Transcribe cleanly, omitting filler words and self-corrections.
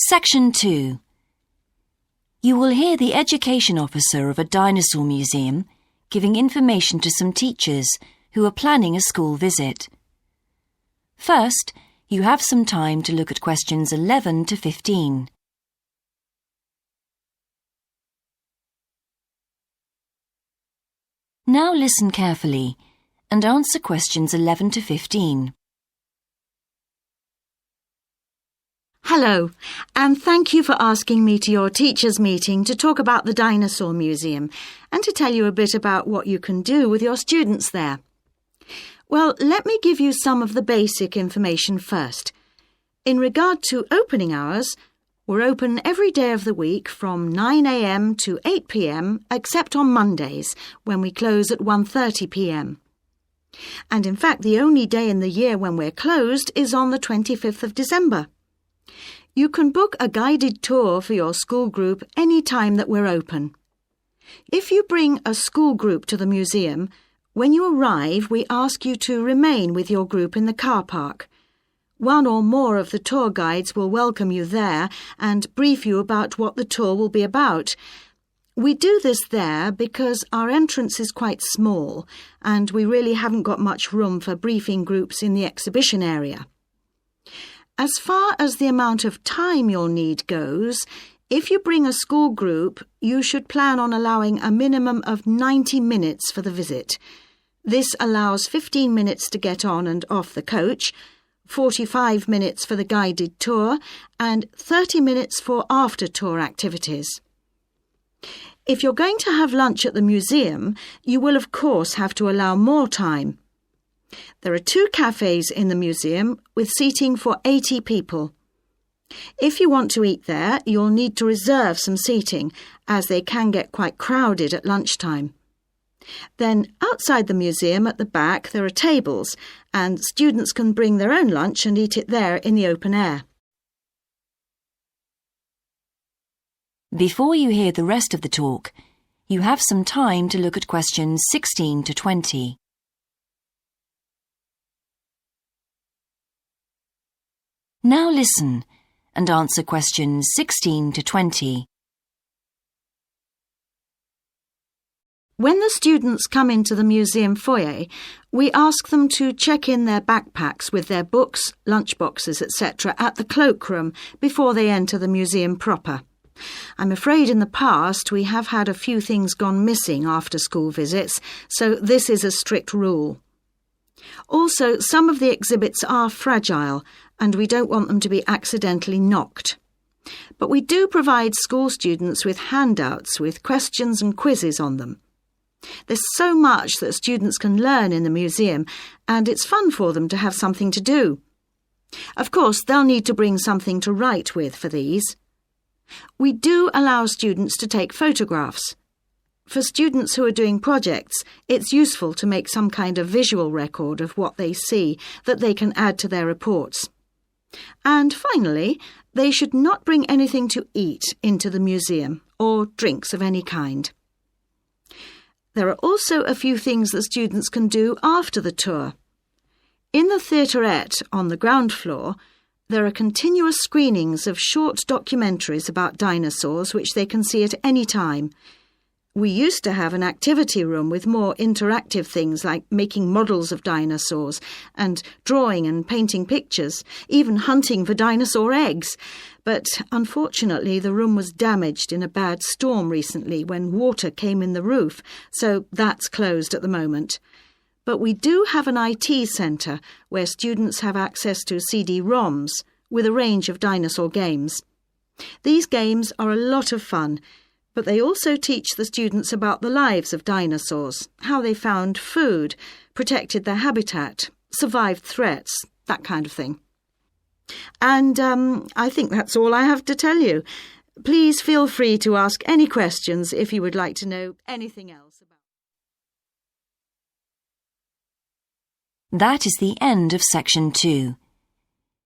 Section 2. You will hear the education officer of a dinosaur museum giving information to some teachers who are planning a school visit. First, you have some time to look at questions 11 to 15. Now listen carefully and answer questions 11 to 15. Hello, and thank you for asking me to your teachers' meeting to talk about the Dinosaur Museum and to tell you a bit about what you can do with your students there. Well, let me give you some of the basic information first. In regard to opening hours, we're open every day of the week from 9 a.m. to 8 p.m. except on Mondays, when we close at 1:30 p.m. And in fact, the only day in the year when we're closed is on the 25th of December. You can book a guided tour for your school group any time that we're open. If you bring a school group to the museum, when you arrive, we ask you to remain with your group in the car park. One or more of the tour guides will welcome you there and brief you about what the tour will be about. We do this there because our entrance is quite small and we really haven't got much room for briefing groups in the exhibition area. As far as the amount of time you'll need goes, if you bring a school group, you should plan on allowing a minimum of 90 minutes for the visit. This allows 15 minutes to get on and off the coach, 45 minutes for the guided tour, and 30 minutes for after-tour activities. If you're going to have lunch at the museum, you will of course have to allow more time. There are 2 cafes in the museum with seating for 80 people. If you want to eat there, you'll need to reserve some seating, as they can get quite crowded at lunchtime. Then, outside the museum at the back, there are tables, and students can bring their own lunch and eat it there in the open air. Before you hear the rest of the talk, you have some time to look at questions 16 to 20. Now listen and answer questions 16 to 20. When the students come into the museum foyer, we ask them to check in their backpacks with their books, lunchboxes, etc. at the cloakroom before they enter the museum proper. I'm afraid in the past we have had a few things gone missing after school visits, so this is a strict rule. Also, some of the exhibits are fragile and we don't want them to be accidentally knocked. But we do provide school students with handouts with questions and quizzes on them. There's so much that students can learn in the museum, and it's fun for them to have something to do. Of course, they'll need to bring something to write with for these. We do allow students to take photographs. For students who are doing projects, it's useful to make some kind of visual record of what they see that they can add to their reports. And finally, they should not bring anything to eat into the museum or drinks of any kind. There are also a few things that students can do after the tour. In the theaterette on the ground floor, there are continuous screenings of short documentaries about dinosaurs which they can see at any time. We used to have an activity room with more interactive things like making models of dinosaurs and drawing and painting pictures, even hunting for dinosaur eggs. But unfortunately, the room was damaged in a bad storm recently when water came in the roof, so that's closed at the moment. But we do have an IT centre where students have access to CD-ROMs with a range of dinosaur games. These games are a lot of fun, but they also teach the students about the lives of dinosaurs, how they found food, protected their habitat, survived threats, that kind of thing. And I think that's all I have to tell you. Please feel free to ask any questions if you would like to know anything else about. That is the end of Section 2.